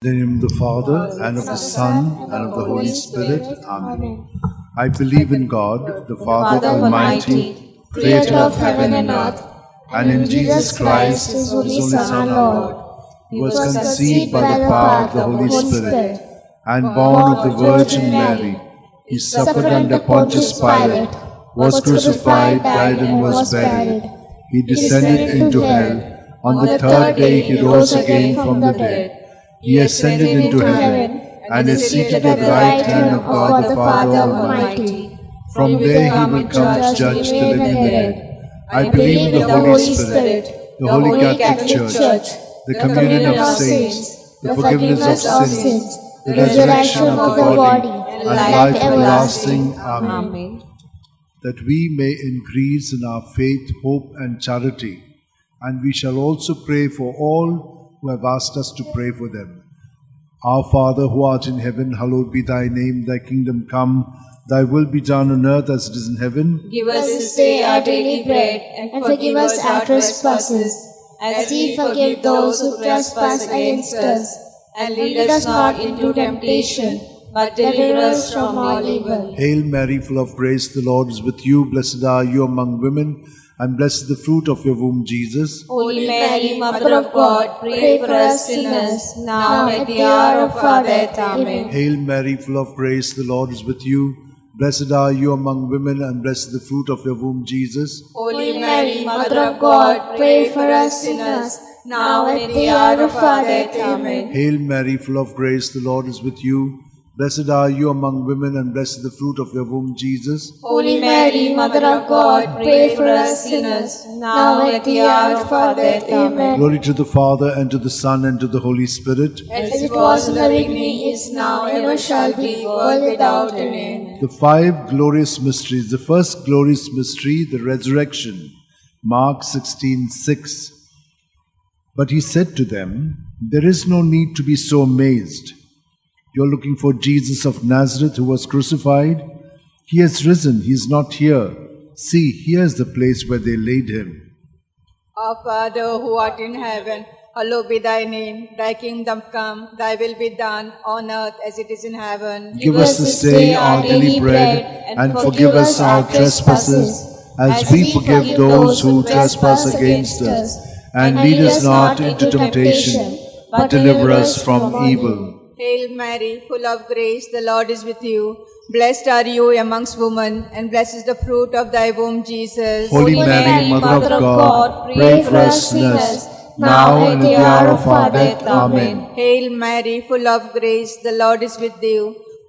In the name of the Father, and of the Son, and of the Holy Spirit. Amen. I believe in God, the Father Almighty, creator of heaven and earth, and in Jesus Christ, his only Son, our Lord, who was conceived by the power of the Holy Spirit, and born of the Virgin Mary. He suffered under Pontius Pilate, was crucified, died, and was buried. He descended into hell. On the third day he rose again from the dead. He ascended into heaven, and is seated at the right hand of God the Father Almighty. From there he will come to judge the living and the dead. I believe in the Holy Spirit, the Holy Catholic Church, the communion of saints, the forgiveness of sins, the resurrection of the body, and life everlasting. Amen. That we may increase in our faith, hope, and charity, and we shall also pray for all who have asked us to pray for them. Our Father, who art in heaven, hallowed be thy name. Thy kingdom come, thy will be done on earth as it is in heaven. Give us this day our daily bread, and forgive us our trespasses, as we forgive those who trespass against us. And lead us not into temptation, but deliver us from all evil. Hail Mary, full of grace, the Lord is with you. Blessed are you among women, and blessed is the fruit of your womb, Jesus. Holy Mary, Mother of God, pray for us sinners, now and at the hour of our death. Amen. Hail Mary, full of grace, the Lord is with you. Blessed are you among women, and blessed is the fruit of your womb, Jesus. Holy Mary, Mother of God, pray for us sinners, now and at the hour of our death. Amen. Hail Mary, full of grace, the Lord is with you. Blessed are you among women, and blessed is the fruit of your womb, Jesus. Holy Mary, Mother of God, pray for us sinners, now and at the hour of our death. Amen. Glory to the Father, and to the Son, and to the Holy Spirit. As it was in the beginning, is now, ever shall be, world without end. The five glorious mysteries. The first glorious mystery, the resurrection. Mark 16:6. But he said to them, "There is no need to be so amazed. You're looking for Jesus of Nazareth who was crucified. He has risen. He is not here. See, here is the place where they laid him." Our Father, who art in heaven, hallowed be thy name. Thy kingdom come, thy will be done on earth as it is in heaven. Give us this day our daily bread, and forgive us our trespasses, as we forgive those who trespass against us. And lead us not into temptation, but deliver us from evil. Hail Mary, full of grace, the Lord is with you. Blessed are you amongst women, and blessed is the fruit of thy womb, Jesus. Holy Mary, Mother of God, pray for us sinners, now and at the hour of our death. Amen. Hail Mary, full of grace, the Lord is with you.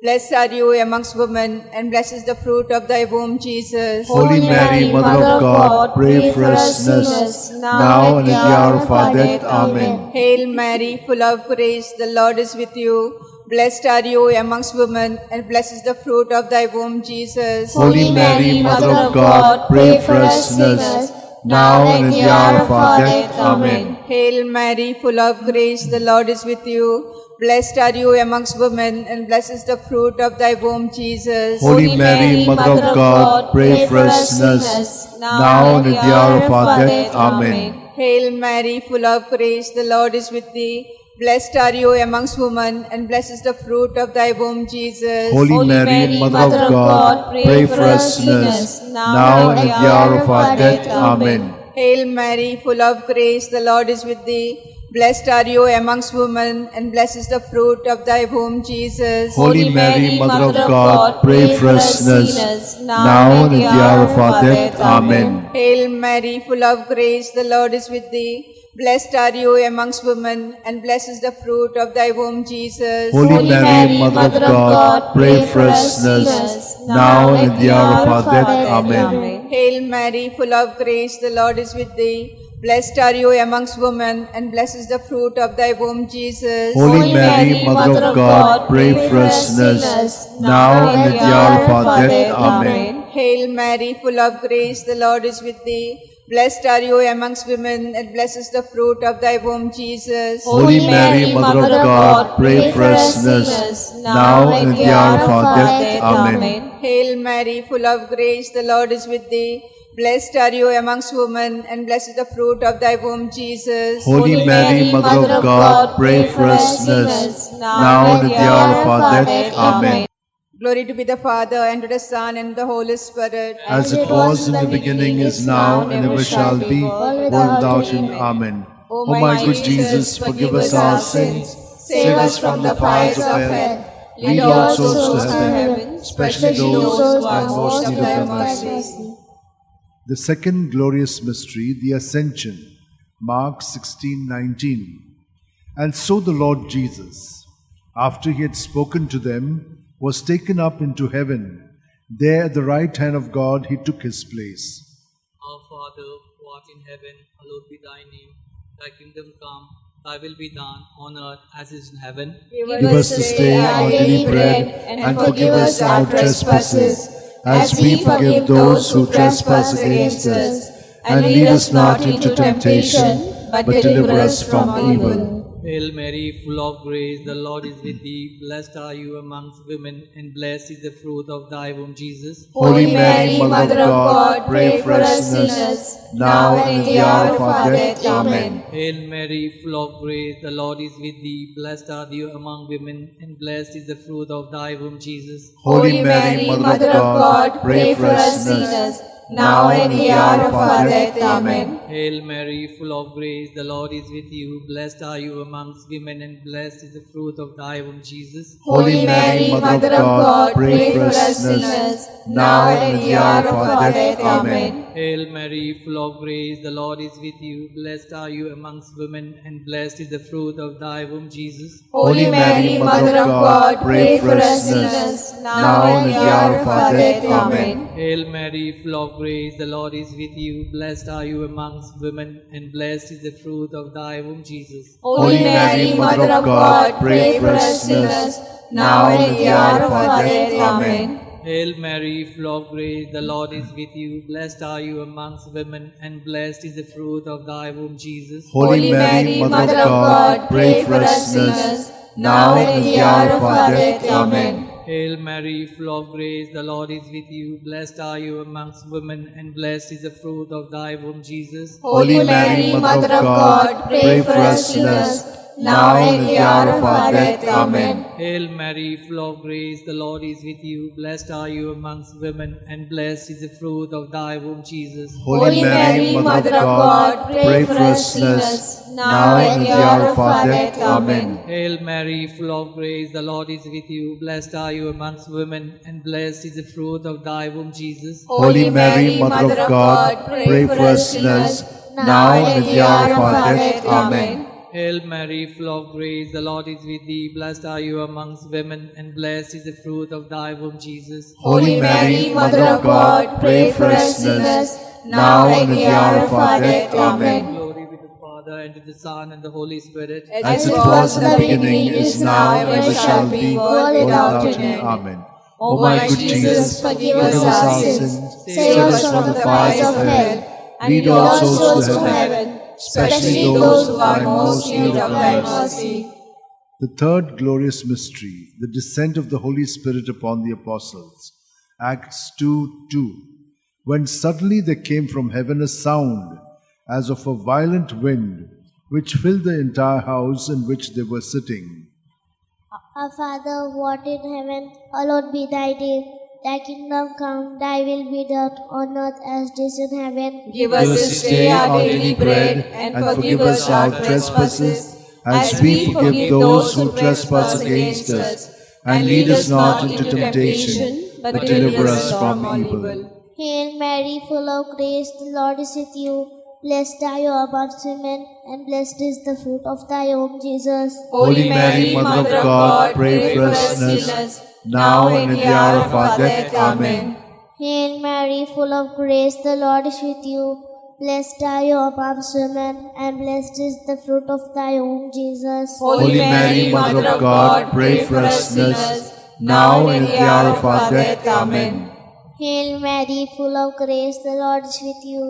Blessed are you amongst women, and blessed is the fruit of thy womb, Jesus. Holy Mary, Mother of God, pray for us sinners, now and at the hour of our death. Amen. Hail Mary, full of grace, the Lord is with you. Blessed are you amongst women, and blessed is the fruit of thy womb, Jesus. Holy Mary, Mother of God, pray for us sinners, now and at the hour of our death. Amen. Hail Mary, full of grace, the Lord is with you. Blessed are you amongst women, and blessed is the fruit of thy womb, Jesus. Holy Mary, Mother of God, pray for us sinners, now and at the hour of our death. Amen. Hail Mary, full of grace, the Lord is with thee. Blessed are you amongst women, and blessed is the fruit of thy womb, Jesus. Holy Mary, Mother of God, pray for us sinners, now and at the hour of our death. Amen. Hail Mary, full of grace, the Lord is with thee. Blessed are you amongst women, and blessed is the fruit of thy womb, Jesus. Holy Mary, Mother of God, pray for us sinners, now and at the hour of our death. Amen. Hail Mary, full of grace, the Lord is with thee. Blessed are you amongst women, and blessed is the fruit of thy womb, Jesus. Holy Mary, Mother of God, pray for us sinners, now and at the hour of our death. Amen. Hail Mary, full of grace, the Lord is with thee. Blessed are you amongst women, and blessed is the fruit of thy womb, Jesus. Holy Mary, Mother of God, pray for us sinners, now and at the hour of our death. Amen. Hail Mary, full of grace, the Lord is with thee. Blessed are you amongst women, and blessed is the fruit of thy womb, Jesus. Holy Mary, Mother of God, pray for us sinners, now and at the hour of our death. Amen. Hail Mary, full of grace, the Lord is with thee. Blessed are you amongst women, and blessed is the fruit of thy womb, Jesus. Holy Mary, Mother of God, pray for us sinners, now and at the hour of our death. Amen. Glory to be the Father, and to the Son, and to the Holy Spirit. As it was in the beginning, is now, and ever shall be, world without end. Amen. O my good Jesus, forgive us our sins, save us from the fires of hell, lead all souls to heaven, especially those who are most in need of thy mercy. The second glorious mystery, the Ascension, Mark 16:19. And so the Lord Jesus, after he had spoken to them, was taken up into heaven. There at the right hand of God he took his place. Our Father, who art in heaven, hallowed be thy name. Thy kingdom come, thy will be done on earth as it is in heaven. Give us this day our daily bread, and forgive us our trespasses, as we forgive those who trespass against us. And lead us not into temptation, but deliver us from evil. Hail Mary, full of grace, the Lord is with thee. Blessed are you amongst women, and blessed is the fruit of thy womb, Jesus. Holy Mary, Mother of God, pray for us sinners, now and at the hour of our death. Amen. Hail Mary, full of grace, the Lord is with thee. Blessed are thou among women, and blessed is the fruit of thy womb, Jesus. Holy Mary, Mother of God, pray for us sinners, now and at the hour of our death. Amen. Hail Mary, full of grace, the Lord is with you. Blessed are you amongst women, and blessed is the fruit of thy womb, Jesus. Holy Mary, Mother of God, pray for us sinners, now and at the hour of our death. Amen. Hail Mary, full of grace, the Lord is with you. Blessed are you amongst women, and blessed is the fruit of thy womb, Jesus. Holy Mary, Mother of God, pray for us sinners, now and at the hour of our death. Amen. Hail Mary, full of grace, the Lord is with you. Blessed are you amongst women, and blessed is the fruit of thy womb, Jesus. Holy Mary, Mother of God, pray for us sinners, now and at the hour of our death. Amen. Hail Mary, full of grace, the Lord is with you. Blessed are you amongst women, and blessed is the fruit of thy womb, Jesus. Holy Mary, Mother of God, pray for us sinners, now and at the hour of our death. Amen. Hail Mary, full of grace, the Lord is with you. Blessed are you amongst women, and blessed is the fruit of thy womb, Jesus. Holy Mary, Mother of God, pray for us sinners, now and at the hour of our death. Amen. Hail Mary, full of grace, the Lord is with you. Blessed are you amongst women, and blessed is the fruit of thy womb, Jesus. Holy Mary, Mother of God, pray for us sinners, now and at the hour of our death. Amen. Hail Mary, full of grace, the Lord is with you. Blessed are you amongst women, and blessed is the fruit of thy womb, Jesus. Holy Mary, Mother of God, pray for us sinners, now and at the hour of our death. Amen. Hail Mary, full of grace, the Lord is with thee. Blessed are you amongst women, and blessed is the fruit of thy womb, Jesus. Holy Mary, Mother of God, pray for us sinners, now and at the hour of our death. Amen. Glory be to the Father, and to the Son, and the Holy Spirit. As it was in the beginning, is now, and ever shall be, world without end. Amen. O my good Jesus, forgive us our sins, save us from the fires of hell, lead all souls to heaven, especially those who are most in need of thy mercy. The third glorious mystery, the descent of the Holy Spirit upon the apostles. Acts 2:2. When suddenly there came from heaven a sound, as of a violent wind, which filled the entire house in which they were sitting. Our Father, who art in heaven, hallowed be thy name. Thy kingdom come, thy will be done on earth as it is in heaven. Give us this day our daily bread, and forgive us our trespasses, as we forgive those who trespass against us. And lead us not into temptation, but deliver us from evil. Hail Mary, full of grace, the Lord is with you. Blessed are you amongst women, and blessed is the fruit of thy womb, Jesus. Holy Mary, Mother of God, pray for us sinners, now and at the hour of our death. Amen. Hail Mary, full of grace, the Lord is with you. Blessed are you amongst women, and blessed is the fruit of thy womb, Jesus. Holy Mary, Mother of God, pray for us sinners, now and at the hour of our death. Amen. Hail Mary, full of grace, the Lord is with you.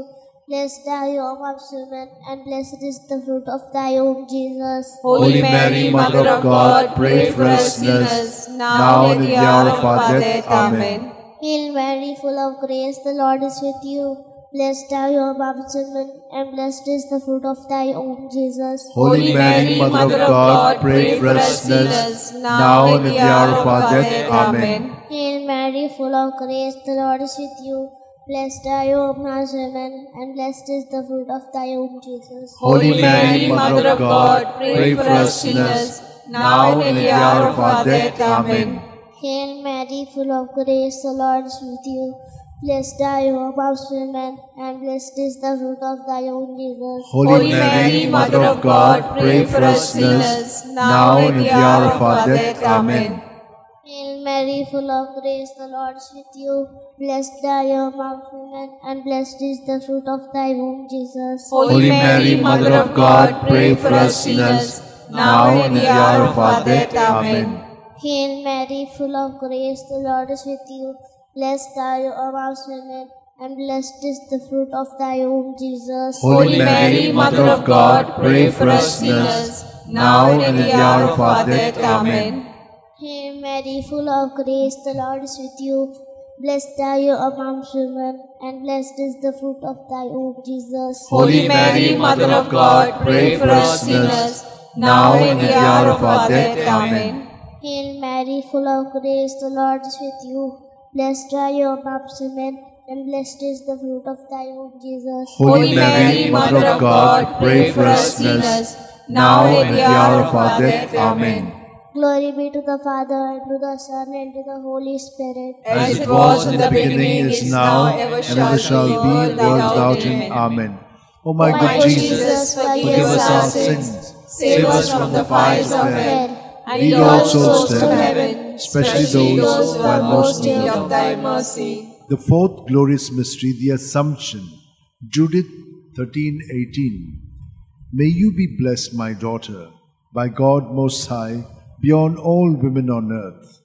Blessed are you amongst women, and blessed is the fruit of thy womb, Jesus. Holy Mary, Mother of God, pray for us sinners, now and at the hour of our death. Amen. Hail Mary, full of grace, the Lord is with you. Blessed are you amongst women, and blessed is the fruit of thy womb, Jesus. Holy Mary, Mother of God, pray for us sinners, now and at the hour of our death. Amen. Hail Mary, full of grace, the Lord is with you. Blessed are you amongst women, and blessed is the fruit of thy womb, Jesus. Holy Mary, Mother of God, pray for us sinners, now and at the hour of our death. Amen. Hail Mary, full of grace, the Lord is with you. Blessed are you amongst women, and blessed is the fruit of thy womb, Jesus. Holy Mary, Mother of God, pray for us sinners, now and at the hour of our death. Amen. Hail Mary, full of grace, the Lord is with you. Blessed are you amongst women, and blessed is the fruit of thy womb, Jesus. Holy Mary, Mother of God, pray for us sinners, now and at the hour of our death. Amen. Hail Mary, full of grace, the Lord is with you. Blessed are you amongst women, and blessed is the fruit of thy womb, Jesus. Holy Mary, Mother of God, pray for us sinners, now and at the hour of our death. Amen. Hail Mary, full of grace, the Lord is with you. Blessed are you amongst women, and blessed is the fruit of thy womb, Jesus. Holy Mary, Mother of God, pray for us sinners, now and at the hour of our death. Amen. Hail Mary, full of grace, the Lord is with you. Blessed are you amongst women, and blessed is the fruit of thy womb, Jesus. Holy Mary, Mother of God, pray for us sinners, now and at the hour of our death. Amen. Glory be to the Father, and to the Son, and to the Holy Spirit. As it was in the beginning, is now, and ever shall be, world without end. Amen. O my good Jesus, forgive us our sins, save us from the fires of hell, and lead all souls to heaven, especially those who are most in need of thy mercy. The fourth glorious mystery, the Assumption. Judith 13:18. May you be blessed, my daughter, by God Most High, beyond all women on earth.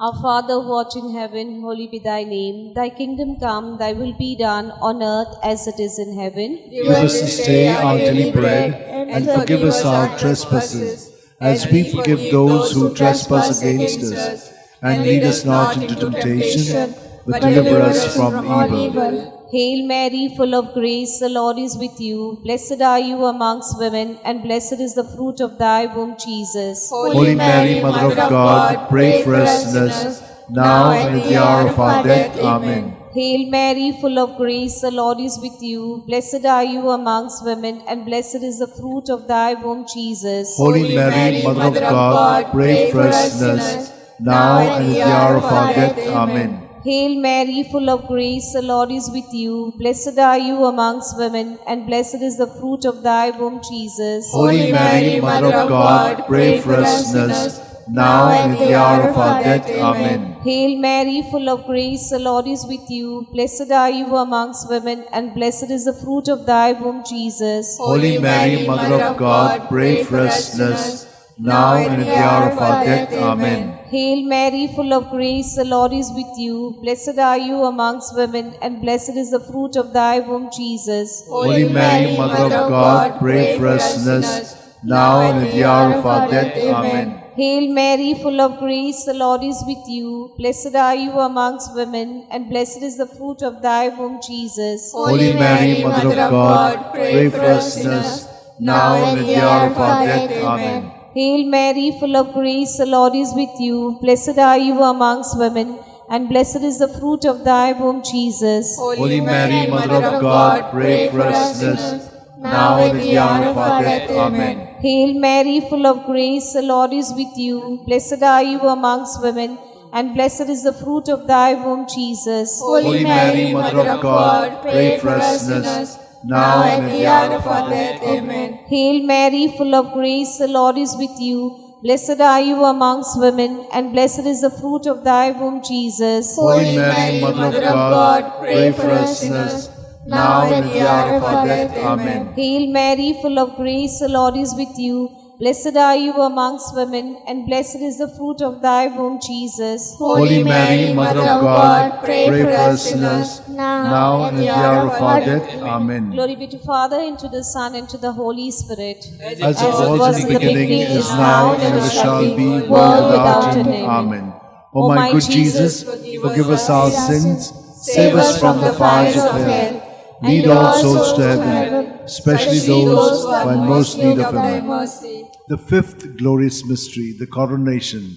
Our Father who art in heaven, holy be thy name. Thy kingdom come, thy will be done on earth as it is in heaven. Give us this day our daily bread, and forgive us our trespasses, as we forgive those who trespass against us. And lead us not into temptation, but deliver us from evil. Hail Mary, full of grace, the Lord is with you. Blessed are you amongst women, and blessed is the fruit of thy womb, Jesus. Holy Mary, Mother of God, pray for us sinners, now and at the hour of our death. Amen. Hail Mary, full of grace, the Lord is with you. Blessed are you amongst women, and blessed is the fruit of thy womb, Jesus. Holy Mary, Mother of God, pray for us sinners, now and at the hour of our death. Amen. Hail Mary, full of grace, the Lord is with you. Blessed are you amongst women, and blessed is the fruit of thy womb, Jesus. Holy Mary, Mother of God, pray for us sinners, now and at the hour of our death. Amen. Hail Mary, full of grace, the Lord is with you. Blessed are you amongst women, and blessed is the fruit of thy womb, Jesus. Holy Mary, Mother of God, pray for us sinners, now and at the hour of our death. Amen. Hail Mary, full of grace, the Lord is with you. Blessed are you amongst women, and blessed is the fruit of thy womb, Jesus. Holy Mary, Mother of God, pray for us sinners, now and at the hour of our death. Amen. Hail Mary, full of grace, the Lord is with you. Blessed are you amongst women, and blessed is the fruit of thy womb, Jesus. Holy Mary, Mother of God, pray for us sinners, now and at the hour of our death. Amen. Hail Mary, full of grace, the Lord is with you. Blessed are you amongst women, and blessed is the fruit of thy womb, Jesus. Holy Mary, Mother of God, pray for us sinners, now and at the hour of our death. Amen. Hail Mary, full of grace, the Lord is with you. Blessed are you amongst women, and blessed is the fruit of thy womb, Jesus. Holy Mary, Mother of God, pray for us sinners, now and at the hour of our death. Amen. Hail Mary, full of grace, the Lord is with you. Blessed are you amongst women, and blessed is the fruit of thy womb, Jesus. Holy Mary, Mother of God, pray for us sinners, now and at the hour of our death. Amen. Hail Mary, full of grace, the Lord is with you. Blessed are you amongst women, and blessed is the fruit of thy womb, Jesus. Holy Mary, Mother of God, pray for us sinners, now and at the hour of our death. Amen. Glory be to Father, and to the Son, and to the Holy Spirit. As it was in the beginning, is now, and ever shall be, world without end. Amen. O my good Jesus, forgive us our sins, save us from the fires of hell, Lead all souls to heaven, especially those who are in most need of thy mercy. The fifth glorious mystery, the coronation.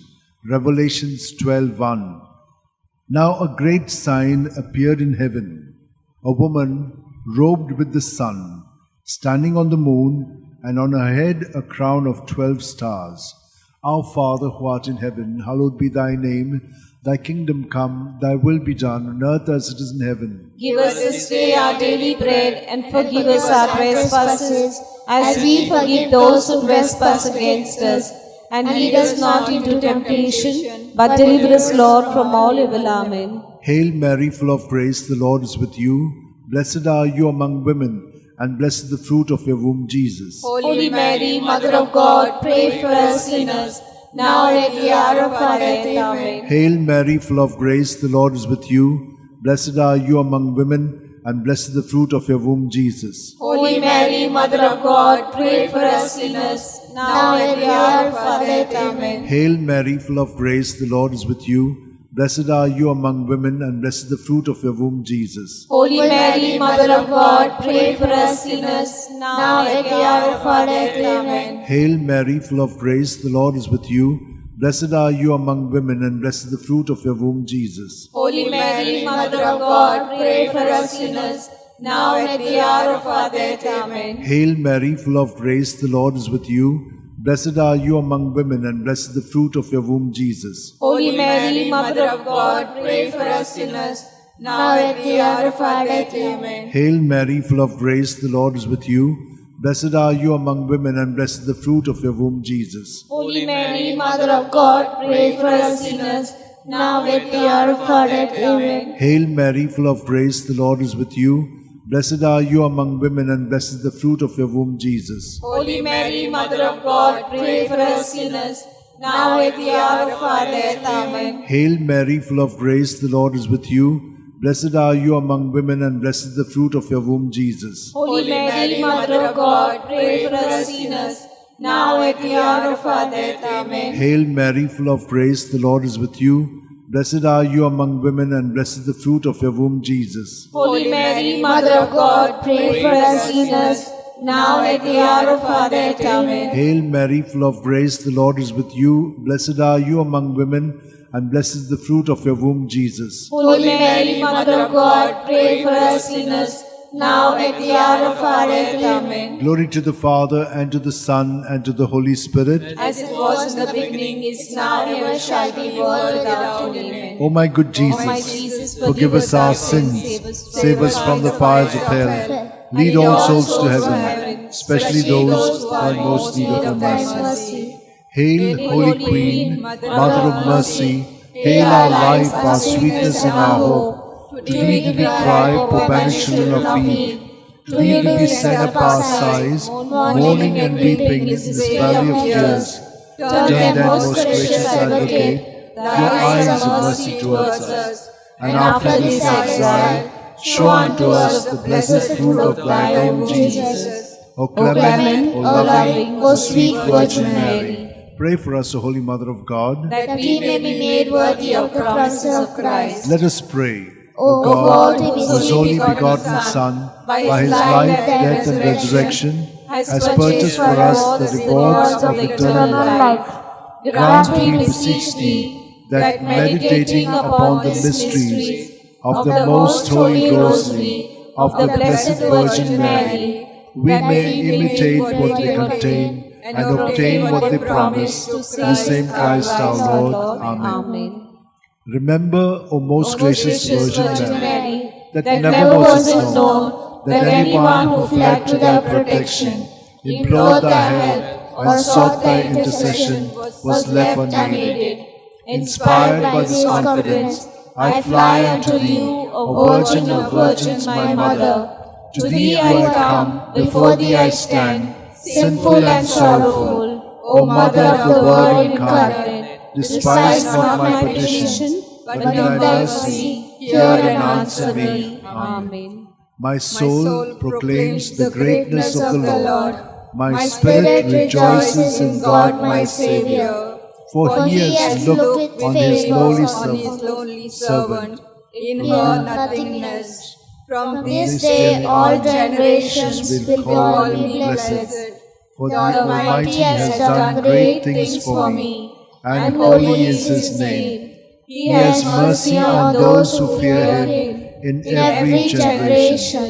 Revelations 12:1. Now a great sign appeared in heaven, a woman robed with the sun, standing on the moon, and on her head a crown of 12 stars. Our Father who art in heaven, hallowed be thy name. Thy kingdom come, thy will be done on earth as it is in heaven. Give us this day our daily bread, and forgive us our trespasses, as we forgive those who trespass against us. And lead us not into temptation, but deliver us, Lord, from all evil. Amen. Hail Mary, full of grace, the Lord is with you. Blessed are you among women, and blessed the fruit of your womb, Jesus. Holy Mary, Mother of God, pray for us sinners, now and at the hour of our death. Amen. Hail Mary, full of grace, the Lord is with you. Blessed are you among women, and blessed the fruit of your womb, Jesus. Holy Mary, Mother of God, pray for us sinners, now and at the hour of our death. Amen. Hail Mary, full of grace, the Lord is with you. Blessed are you among women, and blessed the fruit of your womb, Jesus. Holy Mary, Mother of God, pray for us sinners, now and at the hour of our death. Amen. Hail Mary, full of grace, the Lord is with you. Blessed are you among women, and blessed the fruit of your womb, Jesus. Holy Mary, Mother of God, pray for us sinners, now and at the hour of our death. Amen. Hail Mary, full of grace, the Lord is with you. Blessed are you among women, and blessed the fruit of your womb, Jesus. Holy Mary, Mother of God, pray for us sinners, now and at the hour of our death. Amen. Hail Mary, full of grace, the Lord is with you. Blessed are you among women, and blessed the fruit of your womb, Jesus. Holy Mary, Mother of God, pray for us sinners, now and at the hour of our death. Amen. Hail Mary, full of grace, the Lord is with you. Blessed are you among women, and blessed the fruit of your womb, Jesus. Holy Mary, Mother of God, pray for us sinners, now at the hour of our death. Amen. Hail Mary, full of grace, the Lord is with you. Blessed are you among women, and blessed the fruit of your womb, Jesus. Holy Mary, Mother of God, pray for us sinners, now at the hour of our death. Amen. Hail Mary, full of grace, the Lord is with you. Blessed are you among women, and blessed the fruit of your womb, Jesus. Holy Mary, Mother of God, pray for us sinners, now at the hour of our death. Amen. Hail Mary, full of grace, the Lord is with you. Blessed are you among women, and blessed is the fruit of your womb, Jesus. Holy Mary, Mother of God, pray for us sinners, now at the hour of our death. Amen. Glory to the Father, and to the Son, and to the Holy Spirit. As it was in the beginning, is now, and ever shall be, world without end. Amen. O my good Jesus, O my Jesus, forgive us our sins, save us from the fires of hell, lead all souls to heaven, especially those who are in most need of thy mercy. Hail, Holy Queen, Mother of Mercy, hail our life, our sweetness, and our hope. To thee do we cry, poor banished children of Eve. To thee do we send up our sighs, mourning and weeping in this valley of tears. Turn then, most gracious Advocate, your eyes of mercy towards us, and after this exile, show unto us the blessed fruit of thy womb, Jesus. O clement, O loving, O sweet Virgin Mary, pray for us, O Holy Mother of God, that we may be made worthy of the promises of Christ. Let us pray. O God, whose only begotten Son, by his life, death, and resurrection, has purchased for us the rewards of eternal life, grant, we beseech thee, that meditating upon the mysteries of the most Holy Rosary of the Blessed Virgin Mary, we may imitate what they contain and obtain what they promise through the same Christ our Lord. Amen. Remember, O most gracious Virgin Mary, that never was it known that anyone who fled to thy protection, implored thy help, or sought thy intercession was left unaided. Inspired by this confidence, I fly unto thee, O Virgin of Virgins, my Mother. To thee I come, before thee I stand, sinful and sorrowful. O Mother of the Word incarnate, despise not my petition, but in thy mercy hear and answer me. Amen. My soul proclaims the greatness of the Lord. My spirit rejoices in God my Saviour. For he has looked on his lowly servant. In her nothingness. From this day all generations will call me blessed. For the The Almighty has done great things for me, and holy is His name. He has mercy on those who fear Him in every generation.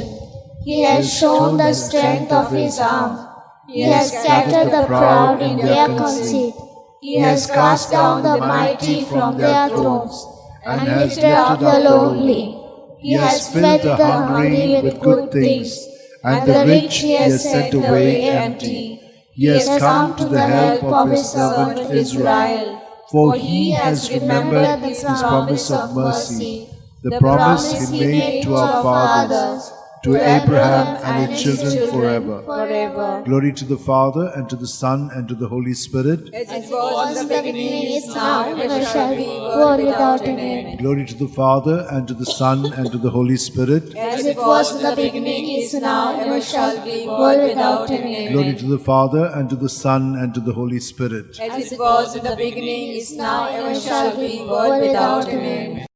He has shown the strength of His arm. He has scattered the proud in their conceit. He has cast down the mighty from their thrones, and lifted up the lowly. He has fed the hungry with good things, and the rich He has sent away empty. He has come to the help of His servant Israel, for He has remembered His promise of mercy, the promise He made to our fathers, to Abraham and his children forever. Glory to the Father, and to the Son, and to the Holy Spirit. As it was in the beginning, is now, and ever shall be, world without end. Glory to the Father, and to the Son, and to the Holy Spirit. As it was in the beginning, is now, and ever shall be, world without end. Glory to the Father, and to the Son, and to the Holy Spirit. As it was in the beginning, is now, and ever shall be, world without end.